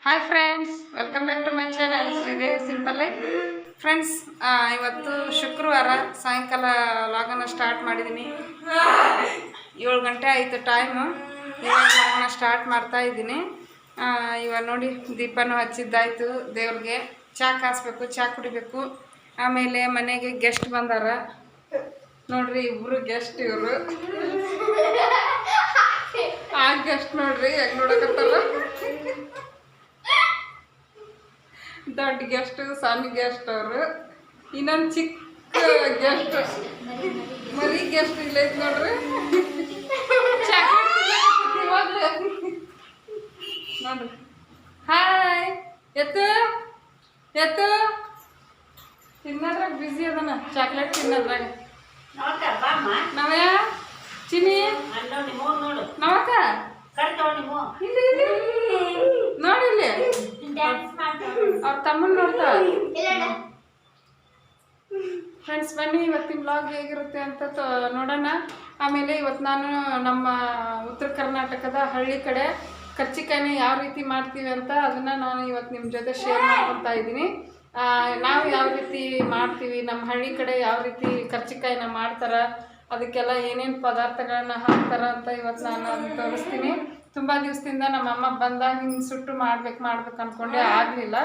Hi friends, welcome back to my channel Sridevi simple life. Friends, ಇವತ್ತು ಶುಕ್ರವಾರ ಸಾಯಂಕಾಲ ವ್ಲಾಗನ್ನು start ಮಾಡಿದ್ದೀನಿ. 7 ಗಂಟೆ ಆಯಿತು ಟೈಮು. ಇವಾಗ ವ್ಲಾಗನ್ನು ಸ್ಟಾರ್ಟ್ ಮಾಡ್ತಾ ಇದ್ದೀನಿ. ಇವಾಗ ನೋಡಿ, ದೀಪನೂ ಹಚ್ಚಿದ್ದಾಯಿತು. ದೇವ್ರಿಗೆ ಚಹಾ ಕಾಯಿಸ್ಬೇಕು, ಚಹಾ ಕುಡಿಬೇಕು. ಆಮೇಲೆ ಮನೆಗೆ ಗೆಸ್ಟ್ ಬಂದಾರ ನೋಡ್ರಿ, ಇಬ್ಬರು ಗೆಸ್ಟ್. ಇವರು ಆ ಗೆಸ್ಟ್ ನೋಡ್ರಿ ಹೆಂಗೆ ನೋಡಕತ್ತಲ್ಲ. ದೊಡ್ಡ ಗೆಸ್ಟ್, ಸಣ್ಣ ಗೆಸ್ಟ್ ಅವರು. ಇನ್ನೊಂದು ಚಿಕ್ಕ ಗೆಸ್ಟ್, ಮರಿ ಗೆಸ್ಟ್ ಇಲ್ಲ ಐತೆ ನೋಡ್ರಿ. ನೋಡ್ರಿ, ಹಾಯ್. ಎತ್ತು ಎತ್ತು ತಿನ್ನೋದ್ರಾಗ ಬಿಸಿ ಅದನ, ಚಾಕ್ಲೇಟ್ ತಿನ್ನೋದ್ರಾಗ. ನವಯ ಚಿನಿ ನವಕ ಇಲ್ಲಿ ನೋಡಿ, ಇಲ್ಲಿ ಅವ್ರ ತಮ್ಮನ ನೋಡ್ತಾ. ಫ್ರೆಂಡ್ಸ್, ಬನ್ನಿ ಇವತ್ತಿನ ಬ್ಲಾಗ್ ಹೇಗಿರುತ್ತೆ ಅಂತ ನೋಡೋಣ. ಆಮೇಲೆ ಇವತ್ತು ನಾನು ನಮ್ಮ ಉತ್ತರ ಕರ್ನಾಟಕದ ಹಳ್ಳಿ ಕಡೆ ಕರ್ಚಿಕಾಯಿನ ಯಾವ ರೀತಿ ಮಾಡ್ತೀವಿ ಅಂತ ಅದನ್ನು ನಾನು ಇವತ್ತು ನಿಮ್ಮ ಜೊತೆ ಶೇರ್ ಮಾಡ್ಕೊತಾ ಇದ್ದೀನಿ. ನಾವು ಯಾವ ರೀತಿ ಮಾಡ್ತೀವಿ, ನಮ್ಮ ಹಳ್ಳಿ ಕಡೆ ಯಾವ ರೀತಿ ಕರ್ಚಿಕಾಯಿನ ಮಾಡ್ತಾರೆ, ಅದಕ್ಕೆಲ್ಲ ಏನೇನು ಪದಾರ್ಥಗಳನ್ನ ಹಾಕ್ತಾರೆ ಅಂತ ಇವತ್ತು ನಾನು ಅದನ್ನು ತೋರಿಸ್ತೀನಿ. ತುಂಬ ದಿವಸದಿಂದ ನಮ್ಮಮ್ಮ ಬಂದಾಗ ಹಿಂಗೆ ಸುಟ್ಟು ಮಾಡ್ಬೇಕು ಅಂದ್ಕೊಂಡೆ, ಆಗಲಿಲ್ಲ.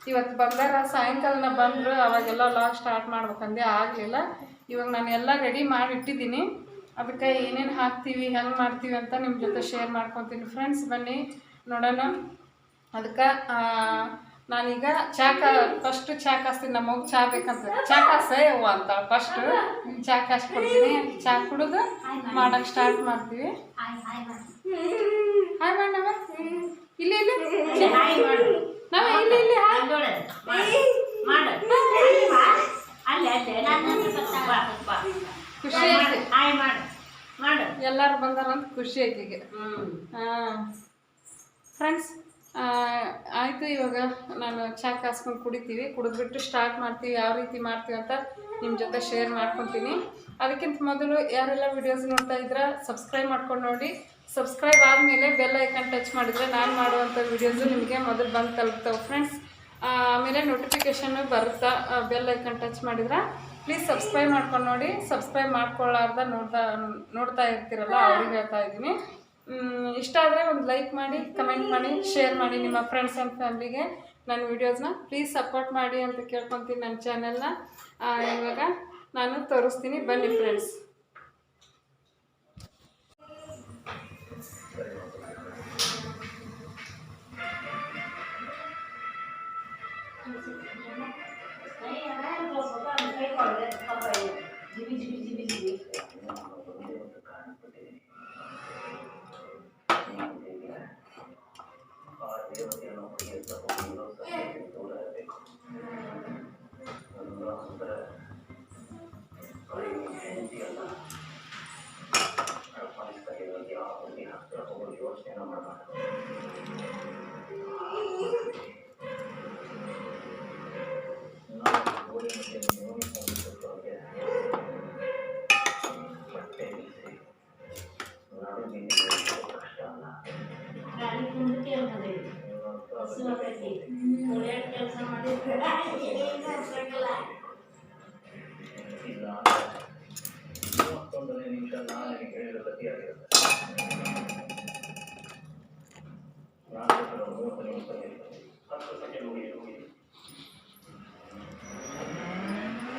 ಇವತ್ತು ಬಂದಾಗ ಸಾಯಂಕಾಲನ ಬಂದರು, ಅವಾಗೆಲ್ಲ ವ್ಲಾಗ್ ಸ್ಟಾರ್ಟ್ ಮಾಡ್ಬೇಕಂದೆ, ಆಗಲಿಲ್ಲ. ಇವಾಗ ನಾನು ಎಲ್ಲ ರೆಡಿ ಮಾಡಿ ಇಟ್ಟಿದ್ದೀನಿ. ಅದಕ್ಕೆ ಏನೇನು ಹಾಕ್ತೀವಿ, ಹೆಂಗೆ ಮಾಡ್ತೀವಿ ಅಂತ ನಿಮ್ಮ ಜೊತೆ ಶೇರ್ ಮಾಡ್ಕೊತೀನಿ. ಫ್ರೆಂಡ್ಸ್, ಬನ್ನಿ ನೋಡೋಣ. ಅದಕ್ಕೆ ನಾನೀಗ ಫಸ್ಟು ಚಹಾ ಕಾಸ್ತೀನಿ. ನಮಗೆ ಚಹಾ ಬೇಕಂತ, ಚಹಾ ಕಾಸೇ ಅವ್ವ ಅಂತ ಫಸ್ಟು ಚಹಾ ಕಾಸ್ಕೊಡ್ತೀನಿ. ಚಹಾ ಕುಡಿದು ಮಾಡೋಕ್ಕೆ ಸ್ಟಾರ್ಟ್ ಮಾಡ್ತೀವಿ. ಹಾಯ್ ಮಾಡಿ ನಾವ ಇಲ್ಲಿ ಇಲ್ಲಿ ನಾವ ಇಲ್ಲಿ ಇಲ್ಲಿ ಖುಷಿ ಐತಿ, ಎಲ್ಲರೂ ಬಂದಾರಂತ ಖುಷಿ ಐತಿ ಈಗ. ಫ್ರೆಂಡ್ಸ್, ಆಯಿತು. ಇವಾಗ ನಾನು ಚಹಾ ಕಾಸ್ಕೊಂಡು ಕುಡಿತೀವಿ. ಕುಡಿದ್ಬಿಟ್ಟು ಸ್ಟಾರ್ಟ್ ಮಾಡ್ತೀವಿ. ಯಾವ ರೀತಿ ಮಾಡ್ತೀವಿ ಅಂತ ನಿಮ್ಮ ಜೊತೆ ಶೇರ್ ಮಾಡ್ಕೊತೀನಿ. ಅದಕ್ಕಿಂತ ಮೊದಲು ಯಾರೆಲ್ಲ ವಿಡಿಯೋಸ್ ನೋಡ್ತಾ ಇದ್ರೆ ಸಬ್ಸ್ಕ್ರೈಬ್ ಮಾಡ್ಕೊಂಡು ನೋಡಿ. ಸಬ್ಸ್ಕ್ರೈಬ್ ಆದಮೇಲೆ ಬೆಲ್ ಐಕನ್ ಟಚ್ ಮಾಡಿದರೆ ನಾನು ಮಾಡುವಂಥ ವಿಡಿಯೋಸು ನಿಮಗೆ ಮೊದಲು ಬಂದು ತಲುಪ್ತಾವೆ ಫ್ರೆಂಡ್ಸ್. ಆಮೇಲೆ ನೋಟಿಫಿಕೇಷನ್ನು ಬರುತ್ತಾ, ಬೆಲ್ ಐಕನ್ ಟಚ್ ಮಾಡಿದ್ರೆ ಪ್ಲೀಸ್ ಸಬ್ಸ್ಕ್ರೈಬ್ ಮಾಡ್ಕೊಂಡು ನೋಡಿ. ಸಬ್ಸ್ಕ್ರೈಬ್ ಮಾಡ್ಕೊಳ್ಳಾರ್ದ ನೋಡ್ತಾ ಇರ್ತೀರಲ್ಲ, ಅವ್ರಿಗೆ ಹೇಳ್ತಾ ಇದ್ದೀನಿ. ಇಷ್ಟ ಆದರೆ ಒಂದು ಲೈಕ್ ಮಾಡಿ, ಕಮೆಂಟ್ ಮಾಡಿ, ಶೇರ್ ಮಾಡಿ ನಿಮ್ಮ ಫ್ರೆಂಡ್ಸ್ ಆ್ಯಂಡ್ ಫ್ಯಾಮ್ಲಿಗೆ ನನ್ನ ವೀಡಿಯೋಸ್ನ ಪ್ಲೀಸ್ ಸಪೋರ್ಟ್ ಮಾಡಿ ಅಂತ ಕೇಳ್ಕೊತೀನಿ ನನ್ನ ಚಾನೆಲ್ನ. ಇವಾಗ ನಾನು ತೋರಿಸ್ತೀನಿ, ಬನ್ನಿ ಫ್ರೆಂಡ್ಸ್.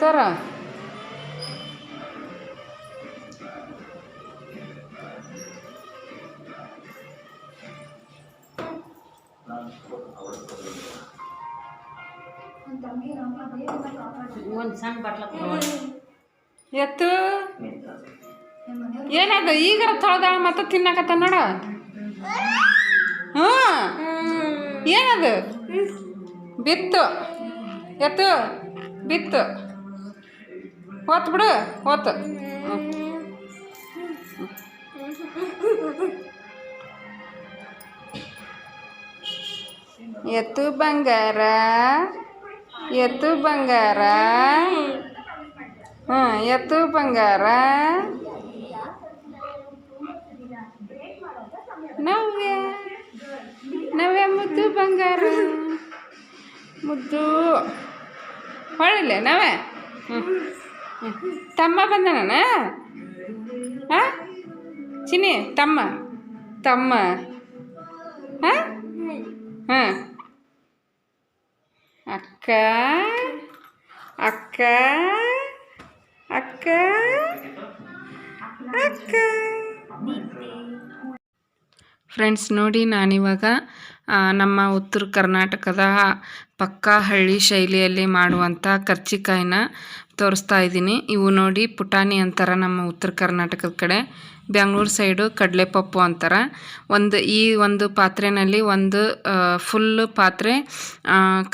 ತರ ಎತ್ತು ಏನದು ಈಗ ತೊಳೆದಾಳ ಮತ್ತೆ ತಿನ್ನಕತ್ತ ನೋಡ. ಏನದು ಬಿತ್ತು, ಎತ್ತು ಬಿತ್ತು, ಹೊತ್ತು ಬಿಡು, ಹೊತ್ತು. ಎತ್ತು ಬಂಗಾರ, ಎತ್ತು ಬಂಗಾರ, ಎತ್ತು ಬಂಗಾರ. ನವ್ಯ ನವೆ ಮುದ್ದು ಬಂಗಾರ ಮುದ್ದು ಹೊಳಿಲ್ಲ ನವೆ ತಮ್ಮ ಬಂದನ ಹಾಂ ಚಿನ್ನಿ ತಮ್ಮ ತಮ್ಮ ಹಾಂ ಹಾಂ ಅಕ್ಕ ಅಕ್ಕ ಅಕ್ಕ ಅಕ್ಕ ಫ್ರೆಂಡ್ಸ್ ನೋಡಿ ನಾನಿವಾಗ ನಮ್ಮ ಉತ್ತರ ಕರ್ನಾಟಕದ ಪಕ್ಕಾ ಹಳ್ಳಿ ಶೈಲಿಯಲ್ಲಿ ಮಾಡುವಂಥ ಕರ್ಚಿಕಾಯಿನ ತೋರಿಸ್ತಾ ಇದ್ದೀನಿ. ಇವು ನೋಡಿ ಪುಟಾಣಿ ಅಂತಾರೆ ನಮ್ಮ ಉತ್ತರ ಕರ್ನಾಟಕದ ಕಡೆ, ಬೆಂಗಳೂರು ಸೈಡು ಕಡಲೆಪಪ್ಪು ಅಂತಾರೆ. ಒಂದು ಪಾತ್ರೆಯಲ್ಲಿ ಒಂದು ಫುಲ್ಲು ಪಾತ್ರೆ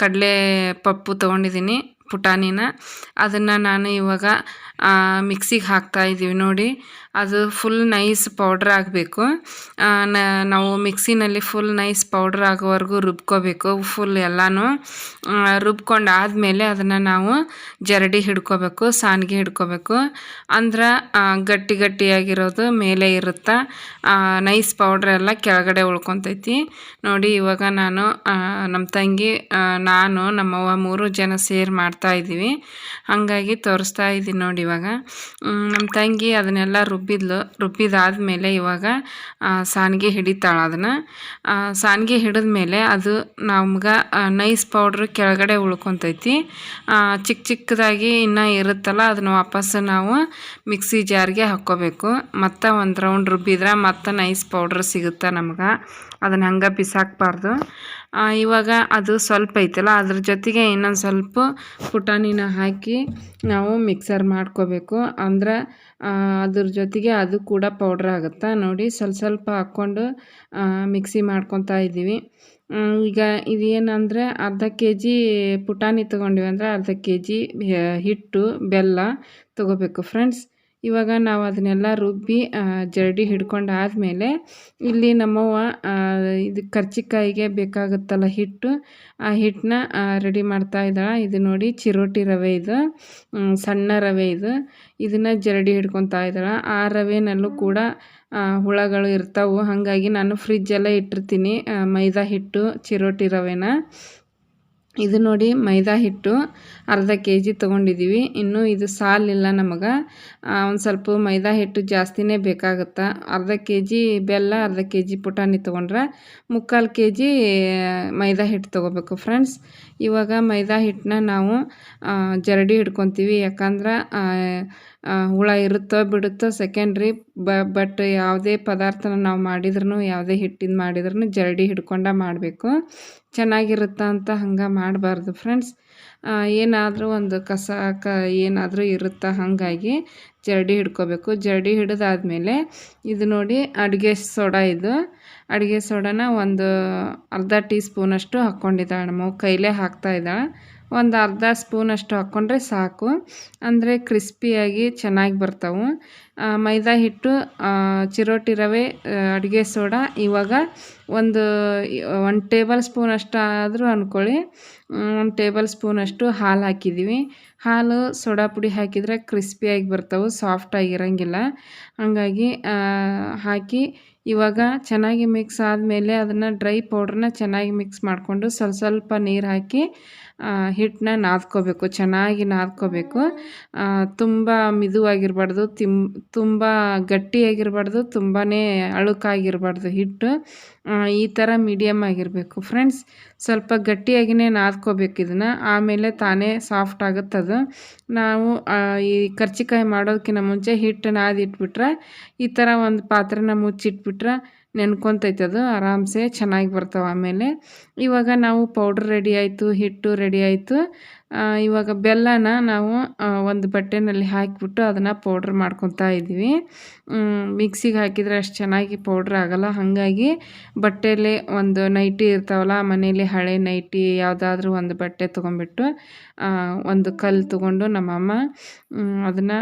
ಕಡಲೆಪಪ್ಪು ತೊಗೊಂಡಿದ್ದೀನಿ, ಪುಟಾಣಿನ. ಅದನ್ನು ನಾನು ಇವಾಗ ಮಿಕ್ಸಿಗೆ ಹಾಕ್ತಾಯಿದ್ದೀವಿ ನೋಡಿ. ಅದು ಫುಲ್ ನೈಸ್ ಪೌಡ್ರ್ ಆಗಬೇಕು. ನಾವು ಮಿಕ್ಸಿನಲ್ಲಿ ಫುಲ್ ನೈಸ್ ಪೌಡ್ರ್ ಆಗೋವರೆಗೂ ರುಬ್ಕೋಬೇಕು. ಫುಲ್ ಎಲ್ಲನೂ ರುಬ್ಕೊಂಡು ಆದಮೇಲೆ ಅದನ್ನು ನಾವು ಜರಡಿ ಹಿಡ್ಕೋಬೇಕು, ಸಾನ್ಗೆ ಹಿಡ್ಕೋಬೇಕು. ಅಂದ್ರೆ ಗಟ್ಟಿಯಾಗಿರೋದು ಮೇಲೆ ಇರುತ್ತೆ, ನೈಸ್ ಪೌಡ್ರ್ ಎಲ್ಲ ಕೆಳಗಡೆ ಉಳ್ಕೊತೈತಿ ನೋಡಿ. ಇವಾಗ ನಾನು ನಮ್ಮ ತಂಗಿ ನಾನು ನಮ್ಮವ್ವ 3 ಜನ ಸೇರಿ ಮಾಡ್ತಾಯಿದ್ದೀವಿ, ಹಾಗಾಗಿ ತೋರಿಸ್ತಾ ಇದ್ದೀನಿ ನೋಡಿ. ಇವಾಗ ನಮ್ಮ ತಂಗಿ ಅದನ್ನೆಲ್ಲ ರುಬ್ಬಿದಾದ್ಮೇಲೆ ಇವಾಗ ಸಾನ್ಗೆ ಹಿಡಿತಾಳೆ. ಅದನ್ನು ಸಾನ್ಗೆ ಹಿಡಿದ್ಮೇಲೆ ಅದು ನಮ್ಗೆ ನೈಸ್ ಪೌಡ್ರ್ ಕೆಳಗಡೆ ಉಳ್ಕೊತೈತಿ. ಚಿಕ್ಕದಾಗಿ ಇನ್ನೂ ಇರುತ್ತಲ್ಲ, ಅದನ್ನು ವಾಪಸ್ಸು ನಾವು ಮಿಕ್ಸಿ ಜಾರ್ಗೆ ಹಾಕ್ಕೋಬೇಕು. ಮತ್ತು ಒಂದು ರೌಂಡ್ ರುಬ್ಬಿದ್ರೆ ಮತ್ತೆ ನೈಸ್ ಪೌಡ್ರ್ ಸಿಗುತ್ತೆ ನಮ್ಗೆ, ಅದನ್ನು ಹಂಗೆ ಬಿಸಾಕಬಾರ್ದು. ಇವಾಗ ಅದು ಸ್ವಲ್ಪ ಐತಲ್ಲ, ಅದ್ರ ಜೊತೆಗೆ ಇನ್ನೊಂದು ಸ್ವಲ್ಪ ಪುಟಾಣಿನ ಹಾಕಿ ನಾವು ಮಿಕ್ಸರ್ ಮಾಡ್ಕೋಬೇಕು. ಅಂದ್ರೆ ಅದ್ರ ಜೊತೆಗೆ ಅದು ಕೂಡ ಪೌಡ್ರ್ ಆಗುತ್ತೆ ನೋಡಿ. ಸ್ವಲ್ಪ ಹಾಕ್ಕೊಂಡು ಮಿಕ್ಸಿ ಮಾಡ್ಕೊತಾ ಇದ್ದೀವಿ. ಈಗ ಇದೇನಂದರೆ ಅರ್ಧ kg ಪುಟಾಣಿ ತೊಗೊಂಡಿವಿ ಅಂದರೆ ಅರ್ಧ kg ಹಿಟ್ಟು ಬೆಲ್ಲ ತೊಗೋಬೇಕು ಫ್ರೆಂಡ್ಸ್. ಇವಾಗ ನಾವು ಅದನ್ನೆಲ್ಲ ರುಬ್ಬಿ ಜರಡಿ ಹಿಡ್ಕೊಂಡು ಆದಮೇಲೆ ಇಲ್ಲಿ ನಮ್ಮವ್ವ ಇದು ಕರ್ಚಿಕಾಯಿಗೆ ಬೇಕಾಗುತ್ತಲ್ಲ ಹಿಟ್ಟು, ಆ ಹಿಟ್ಟನ್ನ ರೆಡಿ ಮಾಡ್ತಾ ಇದ್ದಾಳೆ. ಇದು ನೋಡಿ ಚಿರೋಟಿ ರವೆ, ಇದು ಸಣ್ಣ ರವೆ, ಇದನ್ನು ಜರಡಿ ಹಿಡ್ಕೊತಾ ಇದ್ದಾಳೆ. ಆ ರವೆನಲ್ಲೂ ಕೂಡ ಹುಳಗಳು ಇರ್ತಾವೆ, ಹಾಗಾಗಿ ನಾನು ಫ್ರಿಜ್ಜಲ್ಲೇ ಇಟ್ಟಿರ್ತೀನಿ ಮೈದಾ ಹಿಟ್ಟು ಚಿರೋಟಿ ರವೆನ. ಇದು ನೋಡಿ ಮೈದಾ ಹಿಟ್ಟು ಅರ್ಧ kg ತೊಗೊಂಡಿದ್ದೀವಿ. ಇನ್ನೂ ಇದು ಸಾಲಿಲ್ಲ ನಮಗೆ, ಒಂದು ಸ್ವಲ್ಪ ಮೈದಾ ಹಿಟ್ಟು ಜಾಸ್ತಿನೇ ಬೇಕಾಗುತ್ತೆ. ಅರ್ಧ kg ಬೆಲ್ಲ, ಅರ್ಧ kg ಪುಟಾಣಿ ತೊಗೊಂಡ್ರೆ 3/4 kg ಮೈದಾ ಹಿಟ್ಟು ತೊಗೋಬೇಕು ಫ್ರೆಂಡ್ಸ್. ಇವಾಗ ಮೈದಾ ಹಿಟ್ಟನ್ನ ನಾವು ಜರಡಿ ಹಿಡ್ಕೊತೀವಿ, ಯಾಕಂದ್ರೆ ಹುಳ ಇರುತ್ತೋ ಬಿಡುತ್ತೋ ಸೆಕೆಂಡ್ರಿ. ಬಟ್ ಯಾವುದೇ ಪದಾರ್ಥನ ನಾವು ಮಾಡಿದ್ರೂ, ಯಾವುದೇ ಹಿಟ್ಟಿಂದ ಮಾಡಿದ್ರೂ ಜರಡಿ ಹಿಡ್ಕೊಂಡು ಮಾಡಬೇಕು, ಚೆನ್ನಾಗಿರುತ್ತೆ ಅಂತ ಹಂಗೆ ಮಾಡಬಾರ್ದು ಫ್ರೆಂಡ್ಸ್. ಏನಾದರೂ ಒಂದು ಕಸ ಏನಾದರೂ ಇರುತ್ತೆ, ಹಾಗಾಗಿ ಜರಡಿ ಹಿಡ್ಕೋಬೇಕು. ಜರಡಿ ಹಿಡಿದಾದ್ಮೇಲೆ ಇದು ನೋಡಿ ಅಡುಗೆ ಸೋಡಾ, ಇದು ಅಡುಗೆ ಸೋಡಾನ ಒಂದು ಅರ್ಧ ಟೀ ಸ್ಪೂನಷ್ಟು ಹಾಕ್ಕೊಂಡಿದ್ದಾಳೆ ನಮ್ಮ ಕೈಲೇ ಹಾಕ್ತಾಯಿದ್ದಾಳೆ. ಒಂದು ಅರ್ಧ ಸ್ಪೂನಷ್ಟು ಹಾಕ್ಕೊಂಡ್ರೆ ಸಾಕು, ಅಂದರೆ ಕ್ರಿಸ್ಪಿಯಾಗಿ ಚೆನ್ನಾಗಿ ಬರ್ತಾವೆ. ಮೈದಾ ಹಿಟ್ಟು, ಚಿರೋಟಿ ರವೆ, ಅಡುಗೆ ಸೋಡಾ, ಇವಾಗ ಒಂದು ಟೇಬಲ್ ಸ್ಪೂನಷ್ಟು ಆದರೂ ಅಂದ್ಕೊಳ್ಳಿ, 1 ಟೇಬಲ್ ಸ್ಪೂನಷ್ಟು ಹಾಲು ಹಾಕಿದ್ದೀವಿ. ಹಾಲು ಸೋಡಾ ಪುಡಿ ಹಾಕಿದರೆ ಕ್ರಿಸ್ಪಿಯಾಗಿ ಬರ್ತಾವೆ, ಸಾಫ್ಟಾಗಿರೋಂಗಿಲ್ಲ. ಹಾಗಾಗಿ ಹಾಕಿ ಇವಾಗ ಚೆನ್ನಾಗಿ ಮಿಕ್ಸ್ ಆದಮೇಲೆ ಅದನ್ನು ಡ್ರೈ ಪೌಡ್ರನ್ನ ಚೆನ್ನಾಗಿ ಮಿಕ್ಸ್ ಮಾಡಿಕೊಂಡು ಸ್ವಲ್ಪ ನೀರು ಹಾಕಿ ಹಿಟ್ಟನ್ನ ನಾದ್ಕೋಬೇಕು, ಚೆನ್ನಾಗಿ ನಾದ್ಕೋಬೇಕು. ತುಂಬ ಮಿದುವಾಗಿರಬಾರ್ದು, ತುಂಬ ಗಟ್ಟಿಯಾಗಿರಬಾರ್ದು, ತುಂಬಾ ಅಳುಕಾಗಿರಬಾರ್ದು ಹಿಟ್ಟು. ಈ ಥರ ಮೀಡಿಯಮ್ ಆಗಿರಬೇಕು ಫ್ರೆಂಡ್ಸ್. ಸ್ವಲ್ಪ ಗಟ್ಟಿಯಾಗಿಯೇ ನಾದ್ಕೋಬೇಕು ಇದನ್ನು, ಆಮೇಲೆ ತಾನೇ ಸಾಫ್ಟ್ ಆಗುತ್ತದು. ನಾವು ಈ ಕರ್ಚಿಕಾಯಿ ಮಾಡೋದಕ್ಕಿಂತ ಮುಂಚೆ ಹಿಟ್ಟು ನಾದಿಟ್ಬಿಟ್ರೆ, ಈ ಥರ ಒಂದು ಪಾತ್ರೆನ ಮುಚ್ಚಿಟ್ಬಿಟ್ರೆ ನೆನ್ಕೊತೈತೆ, ಅದು ಆರಾಮ್ಸೆ ಚೆನ್ನಾಗಿ ಬರ್ತಾವೆ. ಆಮೇಲೆ ಇವಾಗ ನಾವು ಪೌಡ್ರ್ ರೆಡಿ ಆಯಿತು, ಹಿಟ್ಟು ರೆಡಿ ಆಯಿತು. ಇವಾಗ ಬೆಲ್ಲನ ನಾವು ಒಂದು ಬಟ್ಟೆನಲ್ಲಿ ಹಾಕಿಬಿಟ್ಟು ಅದನ್ನು ಪೌಡ್ರ್ ಮಾಡ್ಕೊತಾ ಇದ್ದೀವಿ. ಮಿಕ್ಸಿಗೆ ಹಾಕಿದರೆ ಅಷ್ಟು ಚೆನ್ನಾಗಿ ಪೌಡ್ರ್ ಆಗೋಲ್ಲ, ಹಾಗಾಗಿ ಬಟ್ಟೆಯಲ್ಲಿ ಒಂದು ನೈಟಿ ಇರ್ತಾವಲ್ಲ ಮನೇಲಿ, ಹಳೆ ನೈಟಿ ಯಾವುದಾದ್ರೂ ಒಂದು ಬಟ್ಟೆ ತೊಗೊಂಡ್ಬಿಟ್ಟು ಒಂದು ಕಲ್ಲು ತೊಗೊಂಡು ನಮ್ಮಮ್ಮ ಅದನ್ನು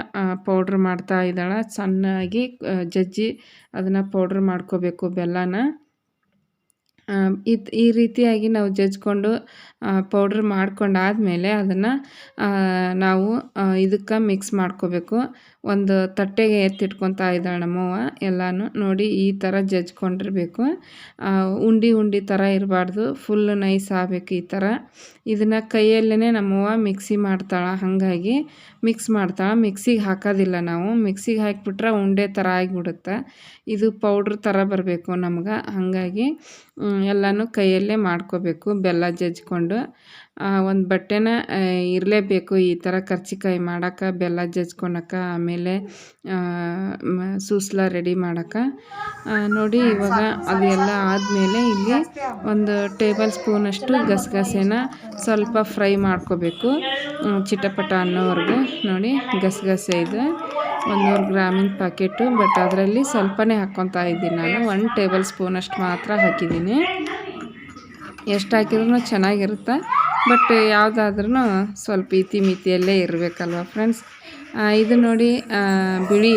ಪೌಡ್ರ್ ಮಾಡ್ತಾ ಇದ್ದಾಳೆ. ಸಣ್ಣಾಗಿ ಜಜ್ಜಿ ಅದನ್ನು ಪೌಡ್ರ್ ಮಾಡ್ಕೋಬೇಕು ಬೆಲ್ಲನ. ಈ ರೀತಿಯಾಗಿ ನಾವು ಜಜ್ಕೊಂಡು ಪೌಡ್ರ್ ಮಾಡ್ಕೊಂಡಾದಮೇಲೆ ಅದನ್ನು ನಾವು ಇದಕ್ಕೆ ಮಿಕ್ಸ್ ಮಾಡ್ಕೋಬೇಕು. ಒಂದು ತಟ್ಟೆಗೆ ಎತ್ತಿಟ್ಕೊತಾ ಇದ್ದಾಳೆ ನಮ್ಮವ್ವ ಎಲ್ಲನೂ. ನೋಡಿ ಈ ಥರ ಜಜ್ಕೊಂಡಿರಬೇಕು. ಉಂಡೆ ಥರ ಇರಬಾರ್ದು, ಫುಲ್ ನೈಸ್ ಆಗಬೇಕು ಈ ಥರ. ಇದನ್ನು ಕೈಯಲ್ಲೇ ನಮ್ಮವ್ವ ಮಿಕ್ಸಿ ಮಾಡ್ತಾಳೆ, ಹಾಗಾಗಿ ಮಿಕ್ಸ್ ಮಾಡ್ತಾಳೆ. ಮಿಕ್ಸಿಗೆ ಹಾಕೋದಿಲ್ಲ ನಾವು, ಮಿಕ್ಸಿಗೆ ಹಾಕಿಬಿಟ್ರೆ ಉಂಡೆ ಥರ ಆಗಿಬಿಡುತ್ತೆ. ಇದು ಪೌಡ್ರ್ ಥರ ಬರಬೇಕು ನಮ್ಗೆ, ಹಾಗಾಗಿ ಎಲ್ಲನೂ ಕೈಯಲ್ಲೇ ಮಾಡ್ಕೋಬೇಕು ಬೆಲ್ಲ ಜಜ್ಕೊಂಡು. ಒಂದು ಬಟ್ಟೆನ ಇರಲೇಬೇಕು ಈ ಥರ ಕರ್ಜಿಕಾಯಿ ಮಾಡೋಕ್ಕೆ, ಬೆಲ್ಲ ಜಜ್ಕೊಳಕ್ಕೆ, ಆಮೇಲೆ ಸೂಸ್ಲ ರೆಡಿ ಮಾಡೋಕ್ಕೆ. ನೋಡಿ ಇವಾಗ ಅದೆಲ್ಲ ಆದಮೇಲೆ ಇಲ್ಲಿ ಒಂದು ಟೇಬಲ್ ಸ್ಪೂನಷ್ಟು ಗಸಗಸೆನ ಸ್ವಲ್ಪ ಫ್ರೈ ಮಾಡ್ಕೋಬೇಕು, ಚಿಟಪಟ ಅನ್ನೋವರೆಗೂ. ನೋಡಿ ಗಸಗಸೆ ಇದು 100 ಗ್ರಾಮಿನ ಪ್ಯಾಕೆಟು, ಬಟ್ ಅದರಲ್ಲಿ ಸ್ವಲ್ಪನೇ ಹಾಕ್ಕೊತಾ ಇದ್ದೀನಿ ನಾನು. 1 ಟೇಬಲ್ ಸ್ಪೂನಷ್ಟು ಮಾತ್ರ ಹಾಕಿದ್ದೀನಿ. ಎಷ್ಟು ಹಾಕಿದ್ರೂ ಚೆನ್ನಾಗಿರುತ್ತೆ, ಬಟ್ ಯಾವುದಾದ್ರೂ ಸ್ವಲ್ಪ ಮಿತಿಯಲ್ಲೇ ಇರಬೇಕಲ್ವ ಫ್ರೆಂಡ್ಸ್. ಇದು ನೋಡಿ ಬಿಳಿ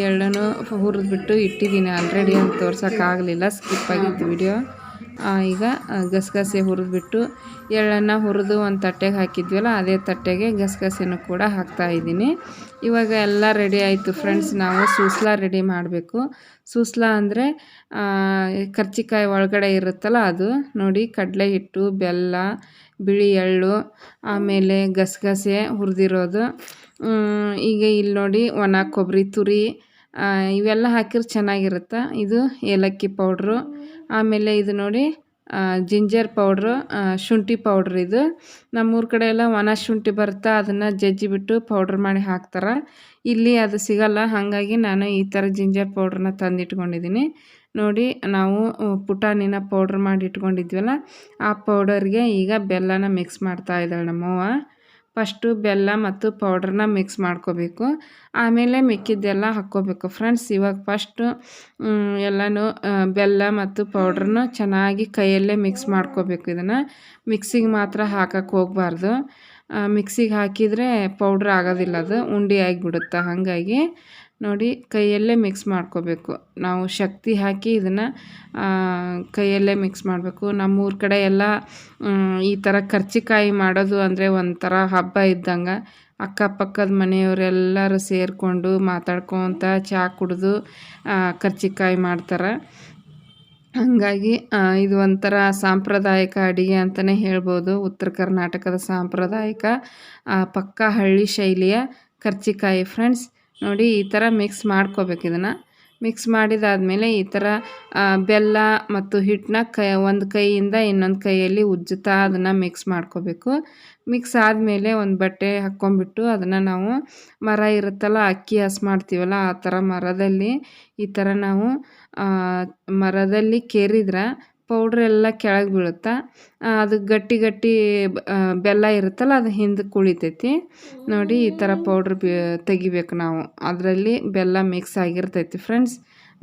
ಎಳ್ಳನ್ನು ಹುರಿದ್ಬಿಟ್ಟು ಇಟ್ಟಿದ್ದೀನಿ ಆಲ್ರೆಡಿ, ಅಂತ ತೋರ್ಸೋಕ್ಕಾಗಲಿಲ್ಲ, ಸ್ಕಿಪ್ ಆಗಿದ್ದು ವಿಡಿಯೋ. ಈಗ ಗಸಗಸೆ ಹುರಿದ್ಬಿಟ್ಟು ಎಳ್ಳನ್ನು ಹುರಿದು ಒಂದು ತಟ್ಟೆಗೆ ಹಾಕಿದ್ವಲ್ಲ, ಅದೇ ತಟ್ಟೆಗೆ ಗಸಗಸೆನೂ ಕೂಡ ಹಾಕ್ತಾಯಿದ್ದೀನಿ. ಇವಾಗ ಎಲ್ಲ ರೆಡಿ ಆಯಿತು ಫ್ರೆಂಡ್ಸ್. ನಾವು ಸೂಸ್ಲ ರೆಡಿ ಮಾಡಬೇಕು. ಸೂಸ್ಲ ಅಂದರೆ ಕರ್ಜಿಕಾಯಿ ಒಳಗಡೆ ಇರುತ್ತಲ್ಲ ಅದು. ನೋಡಿ ಕಡಲೆ ಹಿಟ್ಟು, ಬೆಲ್ಲ, ಬಿಳಿ ಎಳ್ಳು, ಆಮೇಲೆ ಗಸಗಸೆ ಹುರಿದಿರೋದು. ಈಗ ಇಲ್ಲಿ ನೋಡಿ ಒಣ ಕೊಬ್ಬರಿ ತುರಿ, ಇವೆಲ್ಲ ಹಾಕಿದ್ರೆ ಚೆನ್ನಾಗಿರುತ್ತೆ. ಇದು ಏಲಕ್ಕಿ ಪೌಡ್ರು, ಆಮೇಲೆ ಇದು ನೋಡಿ ಜಿಂಜರ್ ಪೌಡ್ರು, ಶುಂಠಿ ಪೌಡ್ರ್. ಇದು ನಮ್ಮೂರ ಕಡೆ ಎಲ್ಲ ಒಣ ಶುಂಠಿ ಬರುತ್ತೆ, ಅದನ್ನು ಜಜ್ಜಿಬಿಟ್ಟು ಪೌಡ್ರ್ ಮಾಡಿ ಹಾಕ್ತಾರೆ. ಇಲ್ಲಿ ಅದು ಸಿಗಲ್ಲ, ಹಾಗಾಗಿ ನಾನು ಈ ಥರ ಜಿಂಜರ್ ಪೌಡ್ರನ್ನ ತಂದಿಟ್ಕೊಂಡಿದ್ದೀನಿ. ನೋಡಿ ನಾವು ಪುಟಾಣಿನ ಪೌಡ್ರ್ ಮಾಡಿ ಇಟ್ಕೊಂಡಿದ್ವಲ್ಲ, ಆ ಪೌಡರ್ಗೆ ಈಗ ಬೆಲ್ಲನ ಮಿಕ್ಸ್ ಮಾಡ್ತಾ ಇದ್ದಾಳೆ ನಮ್ಮವ್ವ. ಫಸ್ಟು ಬೆಲ್ಲ ಮತ್ತು ಪೌಡ್ರನ್ನ ಮಿಕ್ಸ್ ಮಾಡ್ಕೋಬೇಕು, ಆಮೇಲೆ ಮಿಕ್ಕಿದ್ದೆಲ್ಲ ಹಾಕ್ಕೋಬೇಕು ಫ್ರೆಂಡ್ಸ್. ಇವಾಗ ಫಸ್ಟು ಎಲ್ಲನೂ ಬೆಲ್ಲ ಮತ್ತು ಪೌಡ್ರನ್ನ ಚೆನ್ನಾಗಿ ಕೈಯಲ್ಲೇ ಮಿಕ್ಸ್ ಮಾಡ್ಕೋಬೇಕು. ಇದನ್ನು ಮಿಕ್ಸಿಗೆ ಮಾತ್ರ ಹಾಕಕ್ಕೆ ಹೋಗಬಾರ್ದು. ಮಿಕ್ಸಿಗೆ ಹಾಕಿದರೆ ಪೌಡ್ರ್ ಆಗೋದಿಲ್ಲ, ಅದು ಉಂಡೆ ಆಗಿಬಿಡುತ್ತೆ. ಹಾಗಾಗಿ ನೋಡಿ ಕೈಯಲ್ಲೇ ಮಿಕ್ಸ್ ಮಾಡ್ಕೋಬೇಕು. ನಾವು ಶಕ್ತಿ ಹಾಕಿ ಇದನ್ನು ಕೈಯಲ್ಲೇ ಮಿಕ್ಸ್ ಮಾಡಬೇಕು. ನಮ್ಮೂರ ಕಡೆ ಎಲ್ಲ ಈ ಥರ ಕರ್ಜಿಕಾಯಿ ಮಾಡೋದು ಅಂದರೆ ಒಂಥರ ಹಬ್ಬ ಇದ್ದಂಗೆ. ಅಕ್ಕಪಕ್ಕದ ಮನೆಯವರೆಲ್ಲರೂ ಸೇರಿಕೊಂಡು ಮಾತಾಡ್ಕೊತ ಚಹಾ ಕುಡಿದು ಕರ್ಜಿಕಾಯಿ ಮಾಡ್ತಾರೆ. ಹಾಗಾಗಿ ಇದು ಒಂಥರ ಸಾಂಪ್ರದಾಯಿಕ ಅಡುಗೆ ಅಂತಲೇ ಹೇಳ್ಬೋದು. ಉತ್ತರ ಕರ್ನಾಟಕದ ಸಾಂಪ್ರದಾಯಿಕ ಪಕ್ಕಾ ಹಳ್ಳಿ ಶೈಲಿಯ ಕರ್ಜಿಕಾಯಿ ಫ್ರೆಂಡ್ಸ್. ನೋಡಿ ಈ ಥರ ಮಿಕ್ಸ್ ಮಾಡ್ಕೋಬೇಕು. ಇದನ್ನು ಮಿಕ್ಸ್ ಮಾಡಿದಾದಮೇಲೆ ಈ ಥರ ಬೆಲ್ಲ ಮತ್ತು ಹಿಟ್ಟನ್ನ ಒಂದು ಕೈಯಿಂದ ಇನ್ನೊಂದು ಕೈಯಲ್ಲಿ ಉಜ್ಜುತ್ತಾ ಅದನ್ನು ಮಿಕ್ಸ್ ಮಾಡ್ಕೋಬೇಕು. ಮಿಕ್ಸ್ ಆದಮೇಲೆ ಒಂದು ಬಟ್ಟೆ ಹಾಕ್ಕೊಂಬಿಟ್ಟು ಅದನ್ನು ನಾವು ಮರ ಇರುತ್ತಲ್ಲ, ಅಕ್ಕಿ ಹಸ್ ಮಾಡ್ತೀವಲ್ಲ, ಆ ಥರ ಮರದಲ್ಲಿ ಈ ಥರ ನಾವು ಮರದಲ್ಲಿ ಕೇರಿದ್ರೆ ಪೌಡ್ರ್ ಎಲ್ಲ ಕೆಳಗೆ ಬೀಳುತ್ತಾ, ಅದು ಗಟ್ಟಿ ಬೆಲ್ಲ ಇರುತ್ತಲ್ಲ, ಅದು ಹಿಂದಕ್ಕೆ ಉಳಿತೈತಿ. ನೋಡಿ ಈ ಥರ ಪೌಡ್ರ್ ತೆಗಿಬೇಕು ನಾವು. ಅದರಲ್ಲಿ ಬೆಲ್ಲ ಮಿಕ್ಸ್ ಆಗಿರ್ತೈತಿ ಫ್ರೆಂಡ್ಸ್.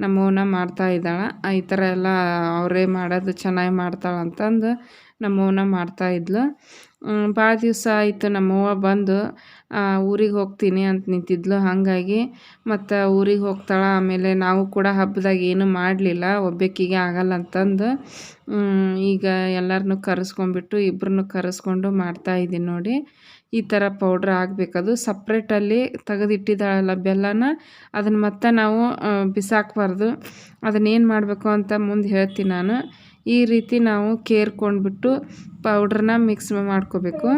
ನಮ್ಮವ್ವನ ಮಾಡ್ತಾ ಇದ್ದಾಳೆ. ಈ ಥರ ಎಲ್ಲ ಅವರೇ ಮಾಡೋದು ಚೆನ್ನಾಗಿ ಮಾಡ್ತಾಳೆ ಅಂತಂದು ನಮ್ಮವ್ವನ ಮಾಡ್ತಾಯಿದ್ಲು. ಭಾಳ ದಿವಸ ಆಯಿತು ನಮ್ಮವ್ವ ಬಂದು ಊರಿಗೆ ಹೋಗ್ತೀನಿ ಅಂತ ನಿಂತಿದ್ಲು. ಹಾಗಾಗಿ ಮತ್ತು ಊರಿಗೆ ಹೋಗ್ತಾಳೆ. ಆಮೇಲೆ ನಾವು ಕೂಡ ಹಬ್ಬದಾಗ ಏನೂ ಮಾಡಲಿಲ್ಲ, ಒಬ್ಬಾಕಿಗೆ ಆಗಲ್ಲ ಅಂತಂದು ಈಗ ಎಲ್ಲರನ್ನೂ ಕರೆಸ್ಕೊಂಡ್ಬಿಟ್ಟು ಇಬ್ಬರನ್ನೂ ಕರೆಸ್ಕೊಂಡು ಮಾಡ್ತಾಯಿದ್ದೀನಿ. ನೋಡಿ ಈ ಥರ ಪೌಡ್ರ್ ಆಗಬೇಕದು. ಸಪ್ರೇಟಲ್ಲಿ ತೆಗೆದಿಟ್ಟಿದ್ದಾಳಲ್ಲ ಬೆಲ್ಲನ, ಅದನ್ನು ಮತ್ತೆ ನಾವು ಬಿಸಾಕಬಾರ್ದು. ಅದನ್ನೇನು ಮಾಡಬೇಕು ಅಂತ ಮುಂದೆ ಹೇಳ್ತೀನಿ ನಾನು. ಈ ರೀತಿ ನಾವು ಕೇರ್ಕೊಂಡ್ಬಿಟ್ಟು ಪೌಡ್ರನ್ನ ಮಿಕ್ಸ್ ಮಾಡ್ಕೋಬೇಕು.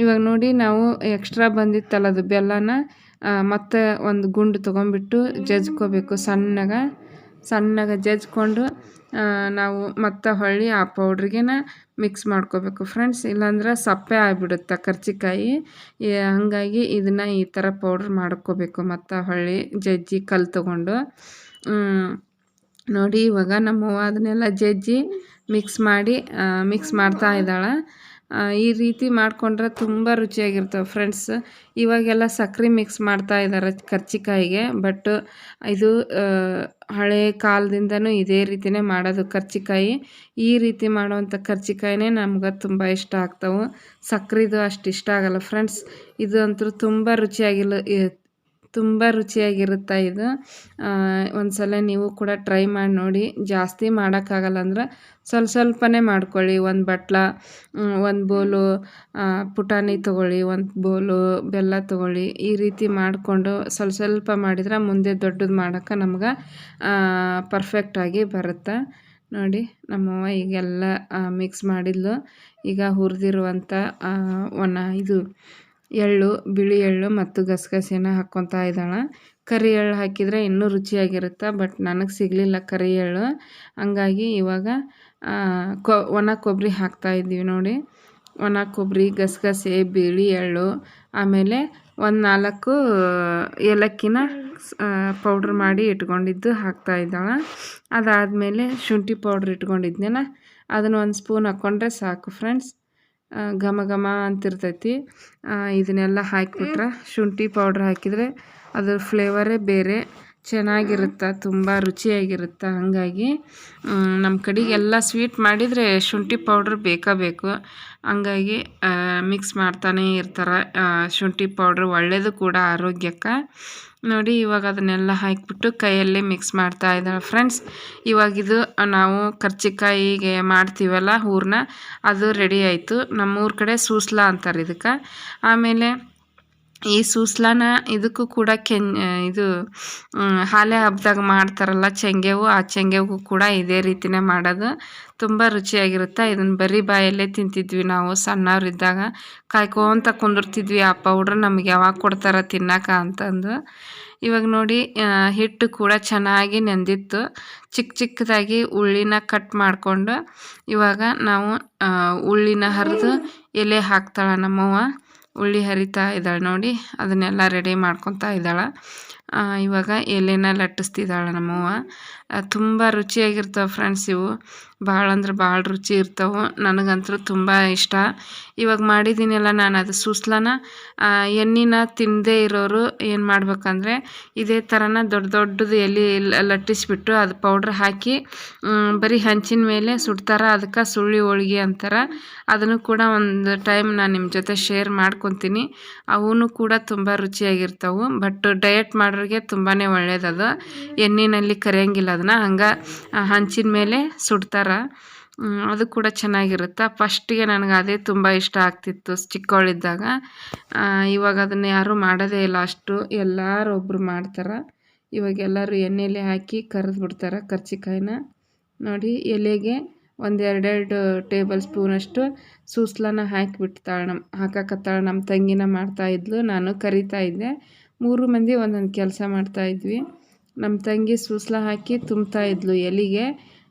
ಇವಾಗ ನೋಡಿ ನಾವು ಎಕ್ಸ್ಟ್ರಾ ಬಂದಿತ್ತಲ್ಲ ಅದು ಬೆಲ್ಲನ ಮತ್ತು ಒಂದು ಗುಂಡು ತೊಗೊಂಬಿಟ್ಟು ಜಜ್ಕೋಬೇಕು. ಸಣ್ಣಗೆ ಜಜ್ಕೊಂಡು ನಾವು ಮತ್ತೆ ಹೊಳ್ಳಿ ಆ ಪೌಡ್ರಿಗೆನ ಮಿಕ್ಸ್ ಮಾಡ್ಕೋಬೇಕು ಫ್ರೆಂಡ್ಸ್. ಇಲ್ಲಾಂದ್ರೆ ಸಪ್ಪೆ ಆಗಿಬಿಡುತ್ತೆ ಕರ್ಜಿಕಾಯಿ. ಹಾಗಾಗಿ ಇದನ್ನು ಈ ಥರ ಪೌಡ್ರ್ ಮಾಡ್ಕೋಬೇಕು. ಮತ್ತು ಹೊಳ್ಳಿ ಜಜ್ಜಿ ಕಲ್ಲು ತೊಗೊಂಡು ನೋಡಿ ಇವಾಗ ನಮ್ಮವ್ವ ಅದನ್ನೆಲ್ಲ ಜಜ್ಜಿ ಮಿಕ್ಸ್ ಮಾಡ್ತಾ ಇದ್ದಾಳೆ. ಈ ರೀತಿ ಮಾಡಿಕೊಂಡ್ರೆ ತುಂಬ ರುಚಿಯಾಗಿರ್ತವೆ ಫ್ರೆಂಡ್ಸ್. ಇವಾಗೆಲ್ಲ ಸಕ್ಕರೆ ಮಿಕ್ಸ್ ಮಾಡ್ತಾ ಇದ್ದಾರೆ ಕರ್ಜಿಕಾಯಿಗೆ, ಬಟ್ ಇದು ಹಳೆ ಕಾಲದಿಂದನೂ ಇದೇ ರೀತಿಯೇ ಮಾಡೋದು ಕರ್ಜಿಕಾಯಿ. ಈ ರೀತಿ ಮಾಡೋವಂಥ ಕರ್ಜಿಕಾಯಿನೇ ನಮ್ಗೆ ತುಂಬ ಇಷ್ಟ ಆಗ್ತಾವೆ. ಸಕ್ಕರೆದು ಅಷ್ಟು ಇಷ್ಟ ಆಗಲ್ಲ ಫ್ರೆಂಡ್ಸ್. ಇದು ಅಂತೂ ತುಂಬ ರುಚಿಯಾಗಿಲ್ಲ ತುಂಬ ರುಚಿಯಾಗಿರುತ್ತೆ ಇದು. ಒಂದು ಸಲ ನೀವು ಕೂಡ ಟ್ರೈ ಮಾಡಿ ನೋಡಿ. ಜಾಸ್ತಿ ಮಾಡೋಕ್ಕಾಗಲ್ಲ ಅಂದ್ರೆ ಸ್ವಲ್ಪನೇ ಮಾಡ್ಕೊಳ್ಳಿ. ಒಂದು ಬಟ್ಲ, ಒಂದು ಬೋಲು ಪುಟಾಣಿ ತೊಗೊಳ್ಳಿ, ಒಂದು ಬೋಲು ಬೆಲ್ಲ ತೊಗೊಳ್ಳಿ. ಈ ರೀತಿ ಮಾಡಿಕೊಂಡು ಸ್ವಲ್ಪ ಮಾಡಿದ್ರೆ ಮುಂದೆ ದೊಡ್ಡದು ಮಾಡೋಕ್ಕೆ ನಮ್ಗೆ ಪರ್ಫೆಕ್ಟಾಗಿ ಬರುತ್ತೆ. ನೋಡಿ ನಮ್ಮವ್ವ ಈಗೆಲ್ಲ ಮಿಕ್ಸ್ ಮಾಡಿದ್ಲು. ಈಗ ಹುರಿದಿರುವಂಥ ಇದು ಎಳ್ಳು, ಬಿಳಿ ಎಳ್ಳು ಮತ್ತು ಗಸಗಸೆನ ಹಾಕ್ಕೊತಾ ಇದ್ದಾಳೆ. ಕರಿ ಎಳ್ಳು ಹಾಕಿದರೆ ಇನ್ನೂ ರುಚಿಯಾಗಿರುತ್ತೆ. ಬಟ್ ನನಗೆ ಸಿಗಲಿಲ್ಲ ಕರಿ ಎಳ್ಳು, ಹಂಗಾಗಿ ಇವಾಗ ಒಣ ಕೊಬ್ಬರಿ ಹಾಕ್ತಾಯಿದ್ದೀವಿ. ನೋಡಿ, ಒಣ ಕೊಬ್ಬರಿ, ಗಸಗಸೆ, ಬಿಳಿ ಎಳ್ಳು, ಆಮೇಲೆ ಒಂದು 4 ಏಲಕ್ಕಿನ ಪೌಡ್ರ್ ಮಾಡಿ ಇಟ್ಕೊಂಡಿದ್ದು ಹಾಕ್ತಾಯಿದ್ದಾಳೆ. ಅದಾದಮೇಲೆ ಶುಂಠಿ ಪೌಡ್ರ್ ಇಟ್ಕೊಂಡಿದ್ನಲ್ಲ, ಅದನ್ನು ಒಂದು ಸ್ಪೂನ್ ಹಾಕ್ಕೊಂಡ್ರೆ ಸಾಕು ಫ್ರೆಂಡ್ಸ್. ಘಮ ಘಮ ಅಂತಿರ್ತೈತಿ. ಇದನ್ನೆಲ್ಲ ಹಾಕಿಬಿಟ್ರೆ, ಶುಂಠಿ ಪೌಡ್ರ್ ಹಾಕಿದರೆ ಅದ್ರ ಫ್ಲೇವರೇ ಬೇರೆ, ಚೆನ್ನಾಗಿರುತ್ತೆ, ತುಂಬ ರುಚಿಯಾಗಿರುತ್ತೆ. ಹಾಗಾಗಿ ನಮ್ಮ ಕಡೆಗೆಲ್ಲ ಸ್ವೀಟ್ ಮಾಡಿದರೆ ಶುಂಠಿ ಪೌಡ್ರ್ ಬೇಕು. ಹಂಗಾಗಿ ಮಿಕ್ಸ್ ಮಾಡ್ತಾನೇ ಇರ್ತಾರೆ. ಶುಂಠಿ ಪೌಡ್ರ್ ಒಳ್ಳೆಯದು ಕೂಡ ಆರೋಗ್ಯಕ್ಕೆ. ನೋಡಿ, ಇವಾಗ ಅದನ್ನೆಲ್ಲ ಹಾಕಿಬಿಟ್ಟು ಕೈಯಲ್ಲೇ ಮಿಕ್ಸ್ ಮಾಡ್ತಾ ಇದ್ದಾಳೆ ಫ್ರೆಂಡ್ಸ್. ಇವಾಗಿದು ನಾವು ಕರ್ಜಿಕಾಯಿಗೆ ಮಾಡ್ತೀವಲ್ಲ ಹೂರಣ, ಅದು ರೆಡಿ ಆಯಿತು. ನಮ್ಮೂರ ಕಡೆ ಸೂಸ್ಲಾ ಅಂತಾರೆ ಇದಕ್ಕೆ. ಆಮೇಲೆ ಈ ಸೂಸ್ಲಾನ ಇದಕ್ಕೂ ಕೂಡ ಇದು ಹಾಲೆ ಹಬ್ಬದಾಗ ಮಾಡ್ತಾರಲ್ಲ ಚೆಂಗೆವು, ಆ ಚೆಂಗೆಗೂ ಕೂಡ ಇದೇ ರೀತಿನೇ ಮಾಡೋದು. ತುಂಬ ರುಚಿಯಾಗಿರುತ್ತೆ. ಇದನ್ನು ಬರೀ ಬಾಯಲ್ಲೇ ತಿಂತಿದ್ವಿ ನಾವು ಸಣ್ಣವ್ರಿದ್ದಾಗ. ಕಾಯ್ಕೊಂತ ಕುಂದಿರ್ತಿದ್ವಿ ಆ ಪೌಡ್ರ್ ನಮಗೆ ಯಾವಾಗ ಕೊಡ್ತಾರ ತಿನ್ನೋಕೆ ಅಂತಂದು. ಇವಾಗ ನೋಡಿ, ಹಿಟ್ಟು ಕೂಡ ಚೆನ್ನಾಗಿ ನೆಂದಿತ್ತು. ಚಿಕ್ಕದಾಗಿ ಉಳ್ಳಿನ ಕಟ್ ಮಾಡಿಕೊಂಡು ಇವಾಗ ನಾವು ಉಳ್ಳಿನ ಹರಿದು ಎಲೆ ಹಾಕ್ತಾಳೆ ನಮ್ಮವ್ವ. ಉಳ್ಳಿ ಹರಿತಾ ಇದ್ದಾಳೆ ನೋಡಿ, ಅದನ್ನೆಲ್ಲ ರೆಡಿ ಮಾಡ್ಕೊತಾ ಇದ್ದಾಳೆ. ಇವಾಗ ಎಲೆನ ಲಟ್ಟಿಸ್ತಿದ್ದಾಳೆ ನಮ್ಮವ್ವ. ತುಂಬ ರುಚಿಯಾಗಿರ್ತವೆ ಫ್ರೆಂಡ್ಸ್ ಇವು. ಭಾಳ ಅಂದ್ರೆ ಭಾಳ ರುಚಿ ಇರ್ತವೆ. ನನಗಂತೂ ತುಂಬ ಇಷ್ಟ. ಇವಾಗ ಮಾಡಿದ್ದೀನಲ್ಲ ನಾನು ಅದು ಸೂಸ್ಲಾನ, ಎಣ್ಣೆನ ತಿನ್ನದೇ ಇರೋರು ಏನು ಮಾಡ್ಬೇಕಂದ್ರೆ ಇದೇ ಥರನ ದೊಡ್ಡದು ಎಲೆ ಲಟ್ಟಿಸ್ಬಿಟ್ಟು ಅದು ಪೌಡ್ರ್ ಹಾಕಿ ಬರೀ ಹಂಚಿನ ಮೇಲೆ ಸುಡ್ತಾರೆ. ಅದಕ್ಕೆ ಸುಳ್ಳಿ ಹೋಳ್ಗೆ ಅಂತಾರೆ. ಅದನ್ನು ಕೂಡ ಒಂದು ಟೈಮ್ ನಾನು ನಿಮ್ಮ ಜೊತೆ ಶೇರ್ ಮಾಡ್ಕೊತೀನಿ. ಅವೂ ಕೂಡ ತುಂಬ ರುಚಿಯಾಗಿರ್ತವೆ. ಬಟ್ ಡಯಟ್ ಮಾಡೋರಿಗೆ ತುಂಬಾ ಒಳ್ಳೆಯದದು. ಎಣ್ಣೆಯಲ್ಲಿ ಕರಿಯಂಗಿಲ್ಲ ಅದನ್ನು, ಹಂಗೆ ಹಂಚಿನ ಮೇಲೆ ಸುಡ್ತಾರೆ. ಅದು ಕೂಡ ಚೆನ್ನಾಗಿರುತ್ತೆ. ಫಸ್ಟಿಗೆ ನನಗೆ ಅದೇ ತುಂಬ ಇಷ್ಟ ಆಗ್ತಿತ್ತು ಚಿಕ್ಕವಳಿದ್ದಾಗ. ಇವಾಗ ಅದನ್ನು ಯಾರೂ ಮಾಡೋದೇ ಇಲ್ಲ ಅಷ್ಟು. ಎಲ್ಲರೊಬ್ಬರು ಮಾಡ್ತಾರೆ. ಇವಾಗ ಎಲ್ಲರೂ ಎಣ್ಣೆಲೆ ಹಾಕಿ ಕರೆದ್ಬಿಡ್ತಾರೆ ಕರ್ಜಿಕಾಯಿನ. ನೋಡಿ, ಎಲೆಗೆ ಒಂದು 2 ಟೇಬಲ್ ಸ್ಪೂನಷ್ಟು ಸೂಸ್ಲಾನ ಹಾಕಿಬಿಡ್ತಾಳೆ. ಹಾಕಕತ್ತಾಳೆ ನಮ್ಮ ತಂಗಿನ ಮಾಡ್ತಾಯಿದ್ಲು, ನಾನು ಕರಿತಾಯಿದ್ದೆ. 3 ಮಂದಿ ಒಂದೊಂದು ಕೆಲಸ ಮಾಡ್ತಾಯಿದ್ವಿ. ನಮ್ಮ ತಂಗಿ ಸೂಸ್ಲ ಹಾಕಿ ತುಂಬ್ತಾಯಿದ್ಲು ಎಲೆಗೆ,